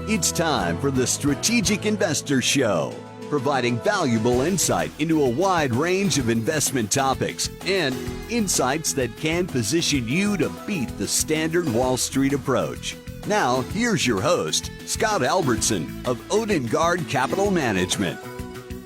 It's time for the Strategic Investor Show, providing valuable insight into a wide range of investment topics and insights that can position you to beat the standard Wall Street approach. Now, here's your host, Scott Albertson of Odengard Capital Management.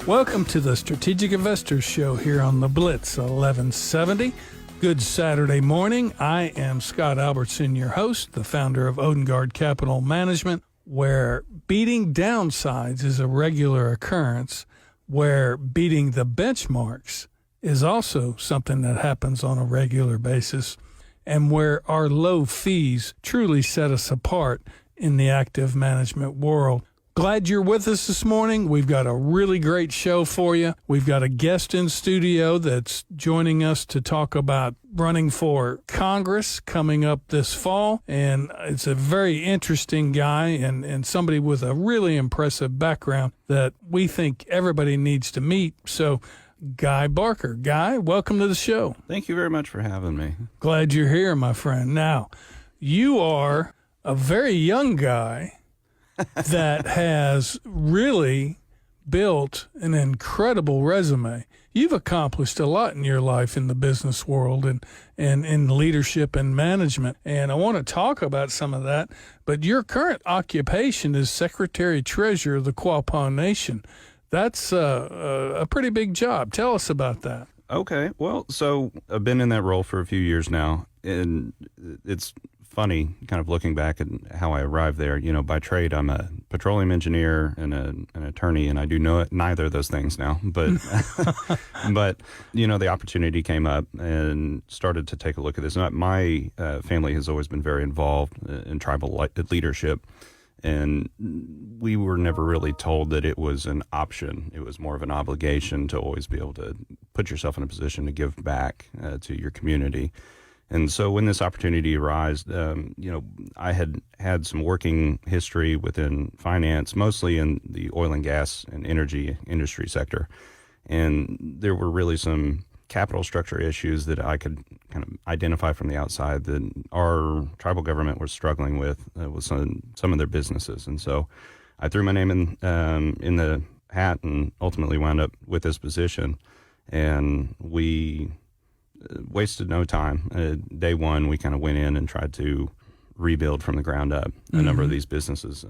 Welcome to the Strategic Investors Show here on the Blitz 1170. Good Saturday morning. I am Scott Albertson, your host, the founder of Odengard Capital Management, where beating downsides is a regular occurrence, where beating the benchmarks is also something that happens on a regular basis, and where our low fees truly set us apart in the active management world. Glad you're with us this morning. We've got a really great show for you. We've got a guest in studio that's joining us to talk about running for Congress coming up this fall. And it's a very interesting guy and somebody with a really impressive background that we think everybody needs to meet. So, Guy Barker. Guy, welcome to the show. Thank you very much for having me. Glad you're here, my friend. Now, you are a very young guy that has really built an incredible resume. You've accomplished a lot in your life in the business world and in leadership and management. And I want to talk about some of that. But your current occupation is Secretary Treasurer of the Quapaw Nation. That's a pretty big job. Tell us about that. Okay. Well, so I've been in that role for a few years now. And it's funny kind of looking back at how I arrived there. You know, by trade, I'm a petroleum engineer and an attorney, and I do neither of those things now. But, but you know, the opportunity came up and started to take a look at this. My family has always been very involved in tribal leadership, and we were never really told that it was an option. It was more of an obligation to always be able to put yourself in a position to give back to your community. And so when this opportunity arose, you know, I had some working history within finance, mostly in the oil and gas and energy industry sector. And there were really some capital structure issues that I could kind of identify from the outside that our tribal government was struggling with some of their businesses. And so I threw my name in the hat and ultimately wound up with this position. And we wasted no time. Day one, we kind of went in and tried to rebuild from the ground up a number of these businesses.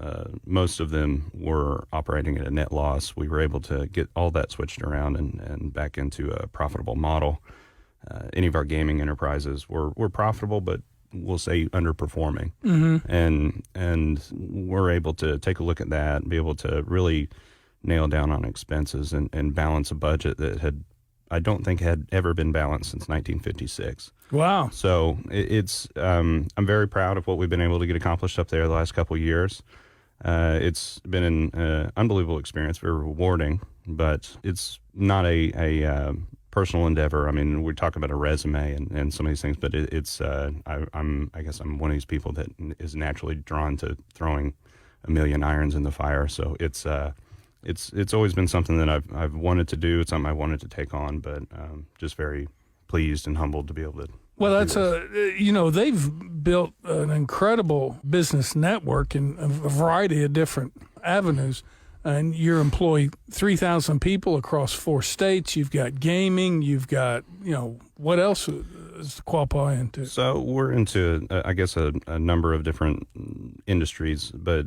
Most of them were operating at a net loss. We were able to get all that switched around and back into a profitable model. Any of our gaming enterprises were profitable, but we'll say underperforming. And we're able to take a look at that and be able to really nail down on expenses and balance a budget that I don't think had ever been balanced since 1956. Wow. So it's I'm very proud of what we've been able to get accomplished up there the last couple of years. It's been an unbelievable experience, very rewarding, but it's not a personal endeavor. I mean, we talk about a resume and some of these things, but I guess I'm one of these people that is naturally drawn to throwing a million irons in the fire. So it's always been something that I've wanted to do. It's something I wanted to take on, but just very pleased and humbled to be able to. Well, that's they've built an incredible business network in a variety of different avenues, and you employ 3,000 people across 4 states. You've got gaming. You've got, what else is Quapaw into? So we're into, I guess, a number of different industries, but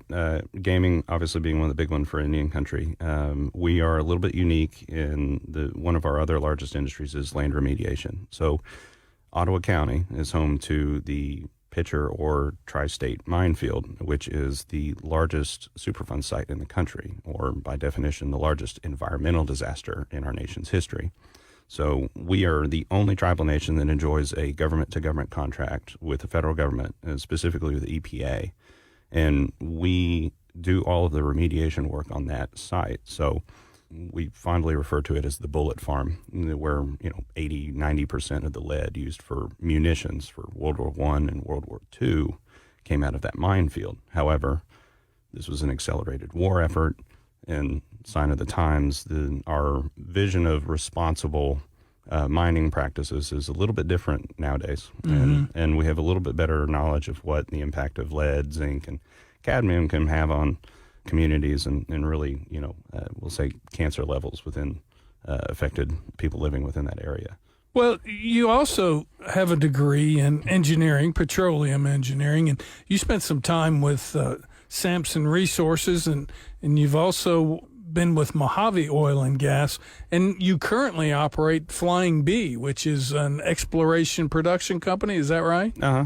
gaming obviously being one of the big ones for Indian country. We are a little bit unique in one of our other largest industries is land remediation. So Ottawa County is home to the Pitcher or Tri-State Minefield, which is the largest Superfund site in the country, or by definition, the largest environmental disaster in our nation's history. So we are the only tribal nation that enjoys a government-to-government contract with the federal government, and specifically with the EPA. And we do all of the remediation work on that site. So we fondly refer to it as the bullet farm, where 80-90% of the lead used for munitions for World War I and World War II came out of that minefield. However, this was an accelerated war effort, and sign of the times, our vision of responsible mining practices is a little bit different nowadays, and we have a little bit better knowledge of what the impact of lead, zinc, and cadmium can have on communities and really, we'll say cancer levels within affected people living within that area. Well, you also have a degree in engineering, petroleum engineering, and you spent some time with Sampson Resources, and you've also been with Mojave Oil and Gas, and you currently operate Flying Bee, which is an exploration production company. Is that right? Uh-huh.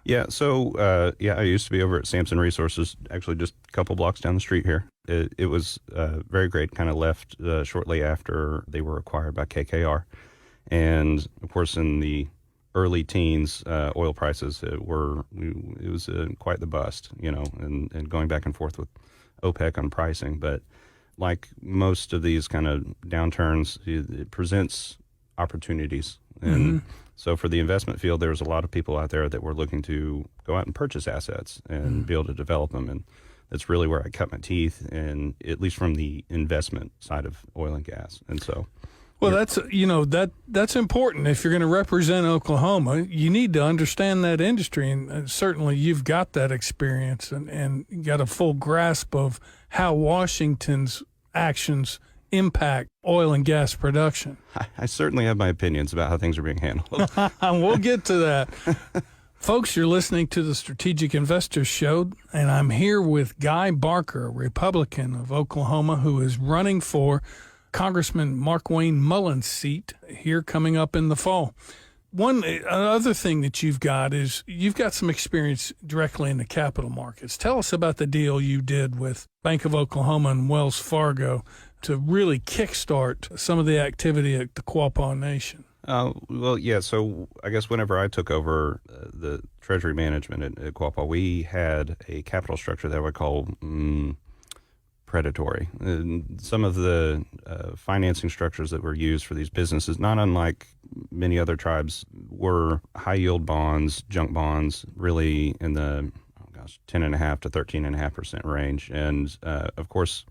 Yeah, so, I used to be over at Sampson Resources, actually just a couple blocks down the street here. It was very great, kind of left shortly after they were acquired by KKR. And, of course, in the early teens, oil prices it was quite the bust, and going back and forth with OPEC on pricing. But like most of these kind of downturns, it presents opportunities. And so for the investment field, there was a lot of people out there that were looking to go out and purchase assets and be able to develop them. And that's really where I cut my teeth, and at least from the investment side of oil and gas. And so... Well, that's important. If you're going to represent Oklahoma, you need to understand that industry, and certainly you've got that experience and got a full grasp of how Washington's actions impact oil and gas production. I certainly have my opinions about how things are being handled. We'll get to that. Folks, you're listening to the Strategic Investors Show, and I'm here with Guy Barker, a Republican of Oklahoma who is running for Congressman Mark Wayne Mullen's seat here coming up in the fall. One other thing that you've got is you've got some experience directly in the capital markets. Tell us about the deal you did with Bank of Oklahoma and Wells Fargo to really kickstart some of the activity at the Quapaw Nation. So I guess whenever I took over the treasury management at Quapaw, we had a capital structure that I would call predatory. And some of the financing structures that were used for these businesses, not unlike many other tribes, were high-yield bonds, junk bonds, really in the 10.5% to 13.5% range. And of course,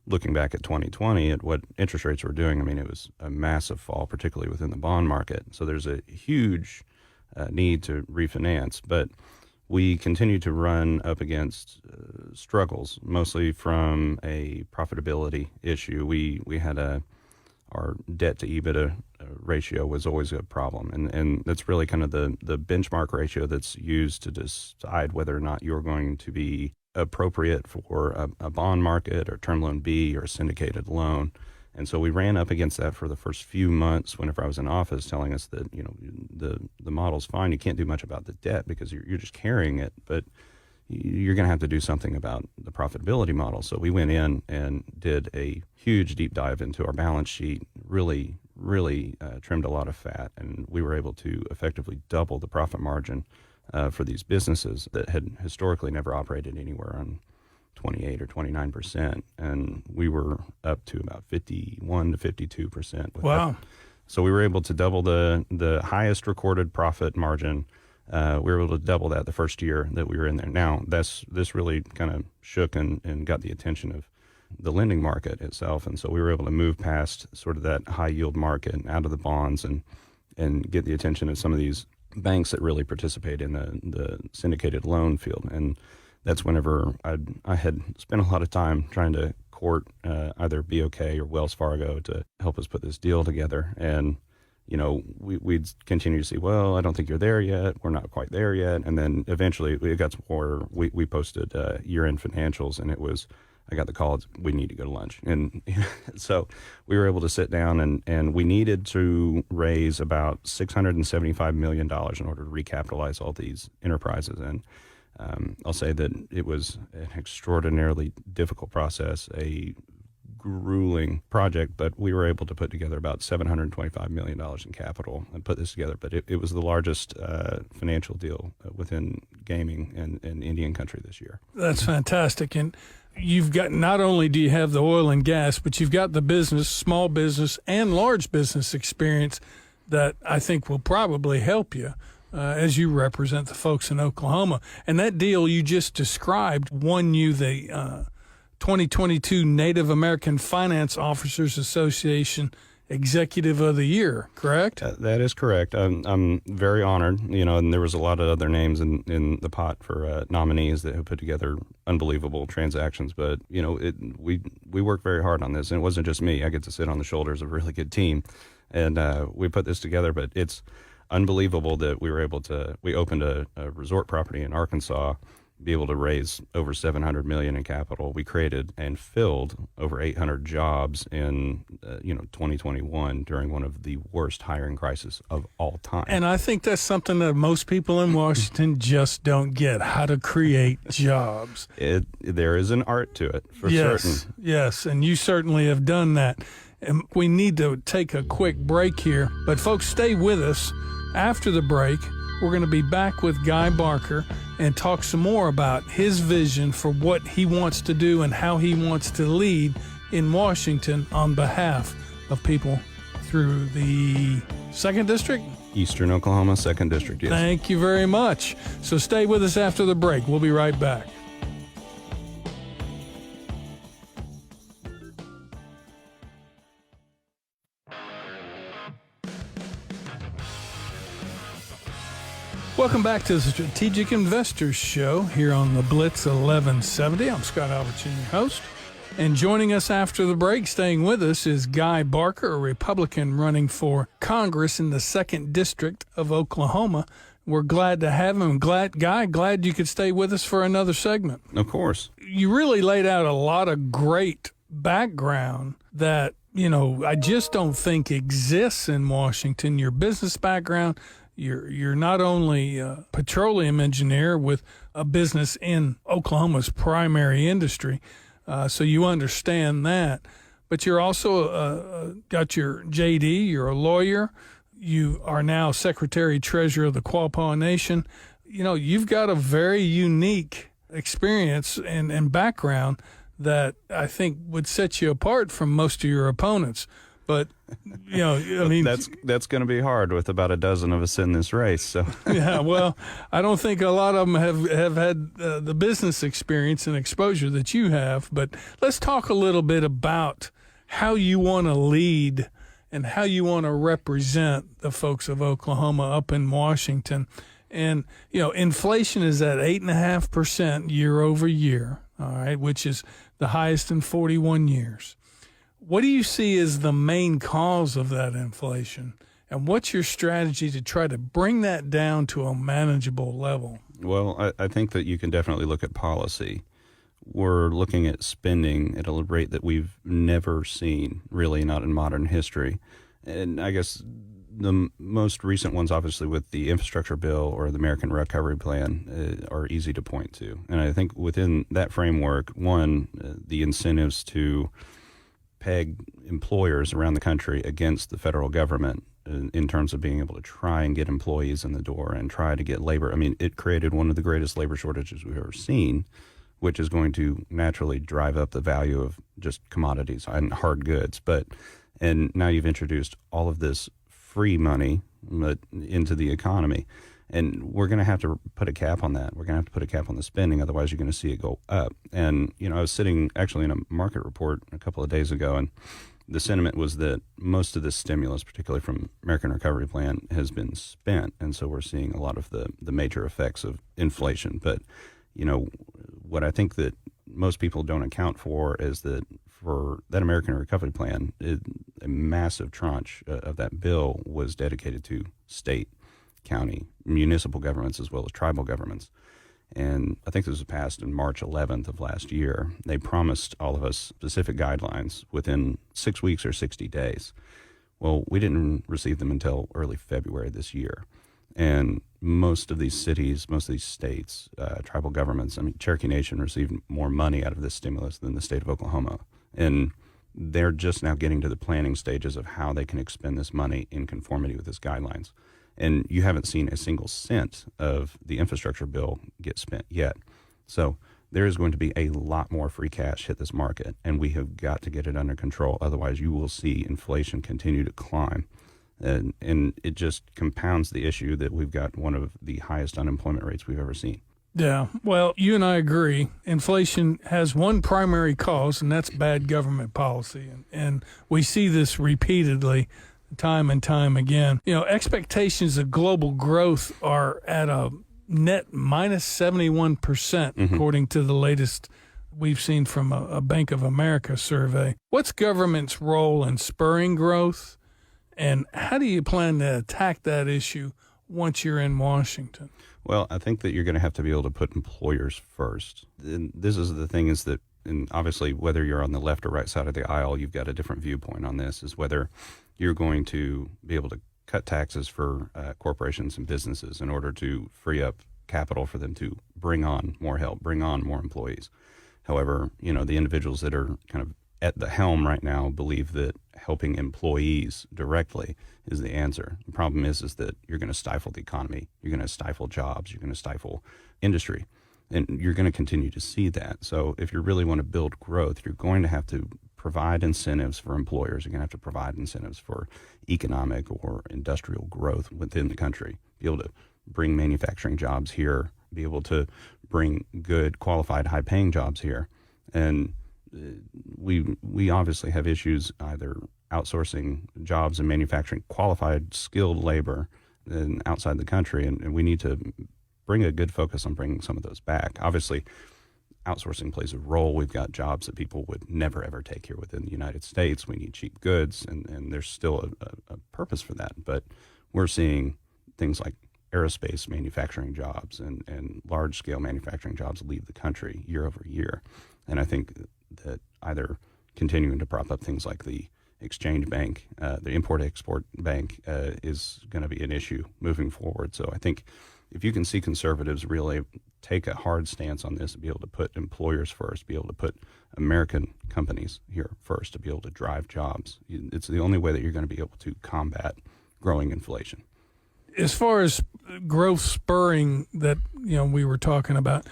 looking back at 2020 at what interest rates were doing, I mean, it was a massive fall, particularly within the bond market. So there's a huge need to refinance. But we continue to run up against struggles, mostly from a profitability issue. We had our debt to EBITDA ratio was always a problem, and that's really kind of the benchmark ratio that's used to decide whether or not you're going to be appropriate for a bond market or term loan B or a syndicated loan. And so we ran up against that for the first few months whenever I was in office, telling us that, the model's fine. You can't do much about the debt because you're just carrying it, but you're going to have to do something about the profitability model. So we went in and did a huge deep dive into our balance sheet, really trimmed a lot of fat, and we were able to effectively double the profit margin for these businesses that had historically never operated anywhere on 28 or 29%, and we were up to about 51 to 52%. Wow. That. So we were able to double the highest recorded profit margin. We were able to double that the first year that we were in there. Now, this really kind of shook and got the attention of the lending market itself, and so we were able to move past sort of that high yield market and out of the bonds and get the attention of some of these banks that really participate in the syndicated loan field. And that's whenever I had spent a lot of time trying to court either BOK or Wells Fargo to help us put this deal together. And, we'd continue to see, well, I don't think you're there yet. We're not quite there yet. And then eventually it got to where we posted year-end financials, and I got the call, we need to go to lunch. And so we were able to sit down, and we needed to raise about $675 million in order to recapitalize all these enterprises. And I'll say that it was an extraordinarily difficult process, a grueling project, but we were able to put together about $725 million in capital and put this together. But it was the largest financial deal within gaming and Indian country this year. That's fantastic. And you've got, not only do you have the oil and gas, but you've got the business, small business and large business experience that I think will probably help you as you represent the folks in Oklahoma. And that deal you just described won you the 2022 Native American Finance Officers Association Executive of the Year, correct? That is correct. I'm very honored, and there was a lot of other names in the pot for nominees that have put together unbelievable transactions. But, we work very hard on this, and it wasn't just me. I get to sit on the shoulders of a really good team, and we put this together. But it's unbelievable that we opened a resort property in Arkansas, be able to raise over $700 million in capital. We created and filled over 800 jobs in 2021 during one of the worst hiring crises of all time. And I think that's something that most people in Washington just don't get, how to create jobs. There is an art to it, for certain. Yes, and you certainly have done that. And we need to take a quick break here, but folks, stay with us. After the break, we're going to be back with Guy Barker and talk some more about his vision for what he wants to do and how he wants to lead in Washington on behalf of people through the 2nd District? Eastern Oklahoma, 2nd District, yes. Thank you very much. So stay with us after the break. We'll be right back. Welcome back to the Strategic Investors Show here on the Blitz 1170. I'm Scott Albertson, your host. And joining us after the break, staying with us, is Guy Barker, a Republican running for Congress in the 2nd District of Oklahoma. We're glad to have him. Glad you could stay with us for another segment. Of course. You really laid out a lot of great background that, I just don't think exists in Washington. Your business background. You're not only a petroleum engineer with a business in Oklahoma's primary industry, so you understand that, but you're also got your JD, you're a lawyer, you are now Secretary Treasurer of the Quapaw Nation. You've got a very unique experience and background that I think would set you apart from most of your opponents. But, that's going to be hard with about a dozen of us in this race. So yeah, well, I don't think a lot of them have had the business experience and exposure that you have. But let's talk a little bit about how you want to lead and how you want to represent the folks of Oklahoma up in Washington. And, inflation is at 8.5% year over year, all right, which is the highest in 41 years. What do you see as the main cause of that inflation? And what's your strategy to try to bring that down to a manageable level? Well, I think that you can definitely look at policy. We're looking at spending at a rate that we've never seen, really not in modern history. And I guess the most recent ones, obviously, with the infrastructure bill or the American Recovery Plan are easy to point to. And I think within that framework, one, the incentives to peg employers around the country against the federal government in terms of being able to try and get employees in the door and try to get labor. I mean, it created one of the greatest labor shortages we've ever seen, which is going to naturally drive up the value of just commodities and hard goods. And now you've introduced all of this free money into the economy. And we're going to have to put a cap on that. We're going to have to put a cap on the spending. Otherwise, you're going to see it go up. And, I was sitting actually in a market report a couple of days ago, and the sentiment was that most of this stimulus, particularly from American Recovery Plan, has been spent. And so we're seeing a lot of the major effects of inflation. But, what I think that most people don't account for is that for that American Recovery Plan, a massive tranche of that bill was dedicated to state, county, municipal governments, as well as tribal governments. And I think this was passed in March 11th of last year. They promised all of us specific guidelines within 6 weeks or 60 days. Well, we didn't receive them until early February this year. And most of these cities, most of these states, tribal governments, Cherokee Nation received more money out of this stimulus than the state of Oklahoma. And they're just now getting to the planning stages of how they can expend this money in conformity with these guidelines. And you haven't seen a single cent of the infrastructure bill get spent yet. So there is going to be a lot more free cash hit this market, and we have got to get it under control. Otherwise, you will see inflation continue to climb. And it just compounds the issue that we've got one of the highest unemployment rates we've ever seen. Yeah, well, you and I agree. Inflation has one primary cause, and that's bad government policy. And we see this repeatedly, time and time again. You know, expectations of global growth are at a net minus 71%, according to the latest we've seen from a Bank of America survey. What's government's role in spurring growth, and how do you plan to attack that issue once you're in Washington? Well, I think that you're going to have to be able to put employers first. And this is the thing is that, and obviously whether you're on the left or right side of the aisle, you've got a different viewpoint on this, is whether you're going to be able to cut taxes for corporations and businesses in order to free up capital for them to bring on more help, bring on more employees. However, you know, the individuals that are kind of at the helm right now believe that helping employees directly is the answer. The problem is that you're going to stifle the economy. You're going to stifle jobs. You're going to stifle industry. And you're going to continue to see that. So if you really want to build growth, you're going to have to provide incentives for employers. You're going to have to provide incentives for economic or industrial growth within the country. Be able to bring manufacturing jobs here, be able to bring good, qualified, high-paying jobs here. And we obviously have issues either outsourcing jobs and manufacturing qualified, skilled labor outside the country, and we need to bring a good focus on bringing some of those back. Obviously, outsourcing plays a role. We've got jobs that people would never, ever take here within the United States. We need cheap goods, and there's still a purpose for that. But we're seeing things like aerospace manufacturing jobs and large-scale manufacturing jobs leave the country year over year. And I think that either continuing to prop up things like the exchange bank, the import-export bank, is going to be an issue moving forward. So I think if you can see conservatives really take a hard stance on this and be able to put employers first, be able to put American companies here first, to be able to drive jobs, it's the only way that you're going to be able to combat growing inflation. As far as growth spurring that, you know, we were talking about,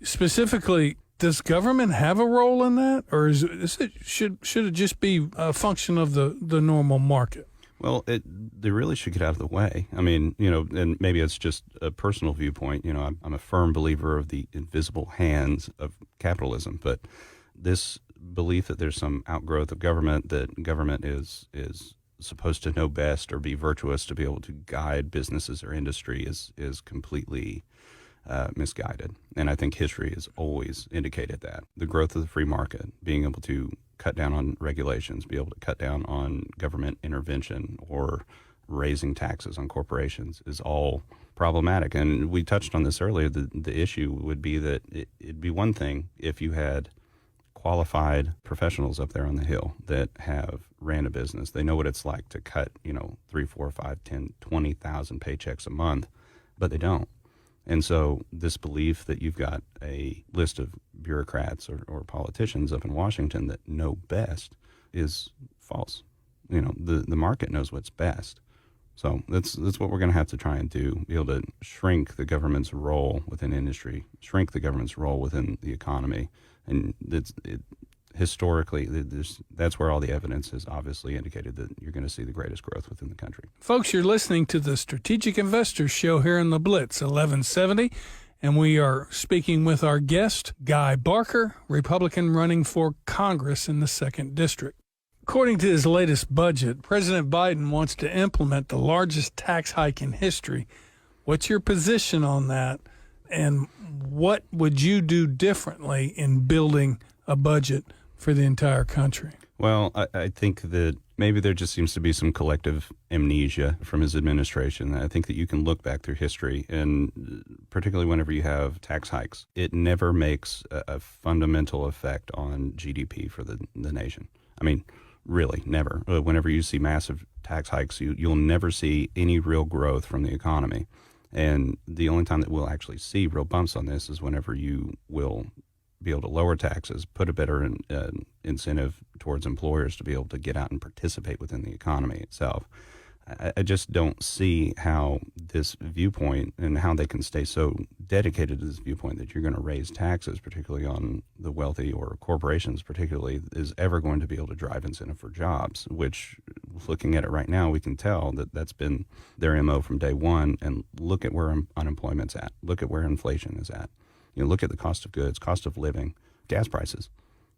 specifically, does government have a role in that, or should it just be a function of the normal market? Well, they really should get out of the way. I mean, you know, and maybe it's just a personal viewpoint. You know, I'm a firm believer of the invisible hands of capitalism, but this belief that there's some outgrowth of government, that government is supposed to know best or be virtuous to be able to guide businesses or industry is completely misguided. And I think history has always indicated that. The growth of the free market, being able to cut down on regulations, be able to cut down on government intervention or raising taxes on corporations is all problematic. And we touched on this earlier. The issue would be that it'd be one thing if you had qualified professionals up there on the Hill that have ran a business. They know what it's like to cut, 3, 4, 5, 10, 20,000 paychecks a month, but they don't. And so this belief that you've got a list of bureaucrats or politicians up in Washington that know best is false. The market knows what's best. So that's what we're going to have to try and do, be able to shrink the government's role within industry, shrink the government's role within the economy. And historically, that's where all the evidence has obviously indicated that you're going to see the greatest growth within the country. Folks, you're listening to the Strategic Investors Show here in the Blitz 1170, and we are speaking with our guest, Guy Barker, Republican running for Congress in the 2nd District. According to his latest budget, President Biden wants to implement the largest tax hike in history. What's your position on that, and what would you do differently in building a budget for the entire country? Well, I think that maybe there just seems to be some collective amnesia from his administration. I think that you can look back through history, and particularly whenever you have tax hikes, it never makes a fundamental effect on GDP for the nation. I mean, really, never. Whenever you see massive tax hikes, you'll never see any real growth from the economy. And the only time that we'll actually see real bumps on this is whenever you will be able to lower taxes, put a better incentive towards employers to be able to get out and participate within the economy itself. I just don't see how this viewpoint and how they can stay so dedicated to this viewpoint that you're going to raise taxes, particularly on the wealthy or corporations particularly, is ever going to be able to drive incentive for jobs, which, looking at it right now, we can tell that that's been their MO from day one. And look at where unemployment's at. Look at where inflation is at. Look at the cost of goods, cost of living, gas prices.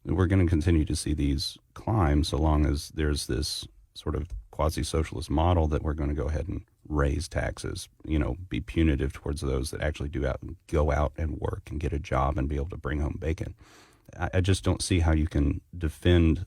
We're going to continue to see these climb so long as there's this sort of quasi-socialist model that we're going to go ahead and raise taxes, be punitive towards those that actually go out and work and get a job and be able to bring home bacon. I just don't see how you can defend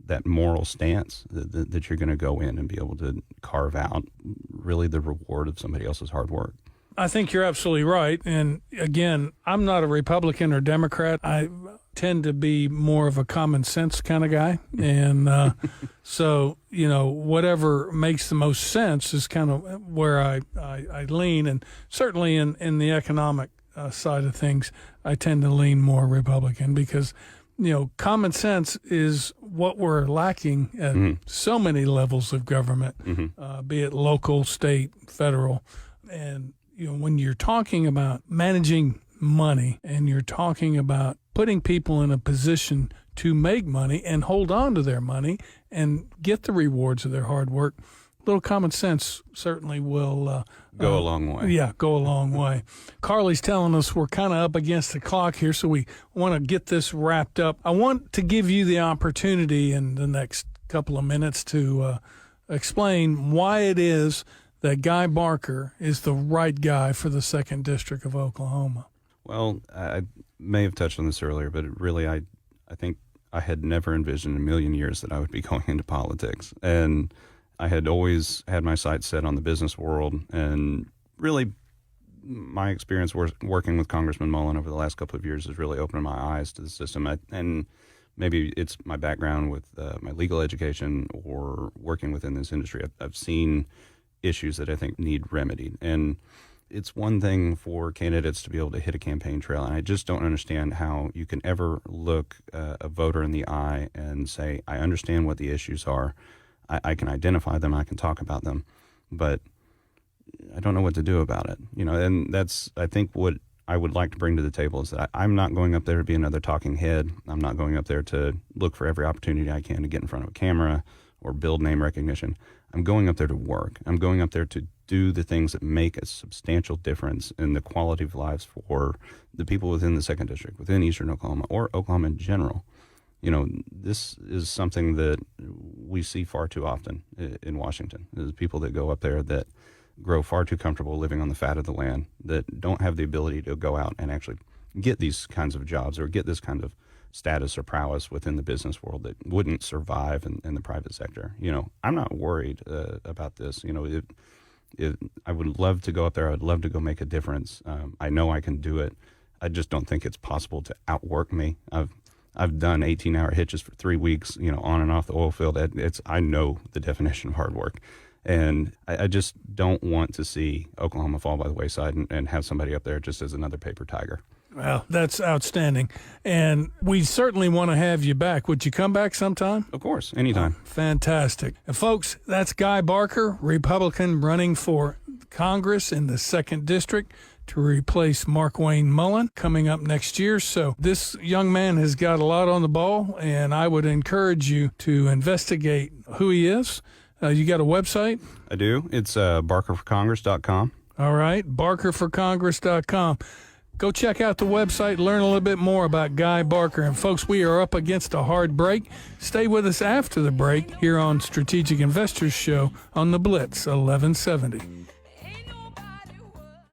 that moral stance that you're going to go in and be able to carve out really the reward of somebody else's hard work. I think you're absolutely right. And again, I'm not a Republican or Democrat. I tend to be more of a common sense kind of guy. And so, whatever makes the most sense is kind of where I lean. And certainly in the economic side of things, I tend to lean more Republican because, common sense is what we're lacking at so many levels of government, be it local, state, federal. And when you're talking about managing money and you're talking about putting people in a position to make money and hold on to their money and get the rewards of their hard work, a little common sense certainly will go a long way. Yeah, go a long way. Carly's telling us we're kind of up against the clock here, so we want to get this wrapped up. I want to give you the opportunity in the next couple of minutes to explain why it is that Guy Barker is the right guy for the 2nd District of Oklahoma. Well, I may have touched on this earlier, but really I think I had never envisioned in a million years that I would be going into politics. And I had always had my sights set on the business world. And really, my experience working with Congressman Mullen over the last couple of years has really opened my eyes to the system. And maybe it's my background with my legal education or working within this industry. I've seen issues that I think need remedied. And it's one thing for candidates to be able to hit a campaign trail, and I just don't understand how you can ever look a voter in the eye and say, I understand what the issues are, I can identify them, I can talk about them, but I don't know what to do about it. And that's, I think, what I would like to bring to the table is that I'm not going up there to be another talking head. I'm not going up there to look for every opportunity I can to get in front of a camera or build name recognition. I'm going up there to work. I'm going up there to do the things that make a substantial difference in the quality of lives for the people within the 2nd District, within Eastern Oklahoma, or Oklahoma in general. This is something that we see far too often in Washington. There's people that go up there that grow far too comfortable living on the fat of the land, that don't have the ability to go out and actually get these kinds of jobs or get this kind of status or prowess within the business world that wouldn't survive in the private sector. I'm not worried about this. I would love to go up there. I would love to go make a difference. I know I can do it. I just don't think it's possible to outwork me. I've done 18-hour hitches for 3 weeks, on and off the oil field. I know the definition of hard work. And I just don't want to see Oklahoma fall by the wayside and have somebody up there just as another paper tiger. Well, that's outstanding. And we certainly want to have you back. Would you come back sometime? Of course, anytime. Fantastic. And folks, that's Guy Barker, Republican, running for Congress in the 2nd District to replace Mark Wayne Mullen coming up next year. So this young man has got a lot on the ball, and I would encourage you to investigate who he is. You got a website? I do. It's barkerforcongress.com. All right, barkerforcongress.com. Go check out the website, learn a little bit more about Guy Barker. And folks, we are up against a hard break. Stay with us after the break here on Strategic Investors Show on the Blitz 1170.